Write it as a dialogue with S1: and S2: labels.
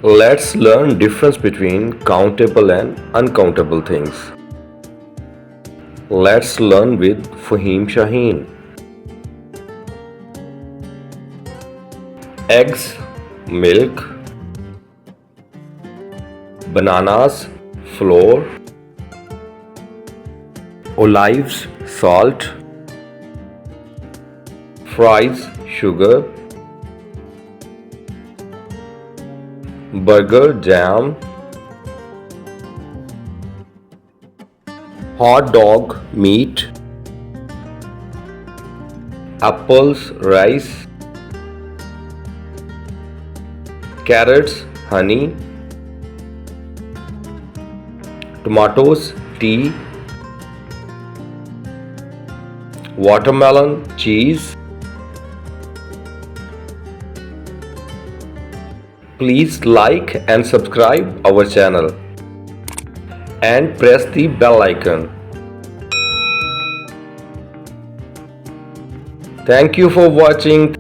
S1: Let's learn difference between countable and uncountable things. Let's learn with FaheemShaheen. Eggs, milk, bananas, flour, olives, salt, fries, sugar, burger, jam, hot dog, meat, apples, rice, carrots, honey, tomatoes, tea, watermelon, cheese. Please like and subscribe our channel and press the bell icon. Thank you for watching.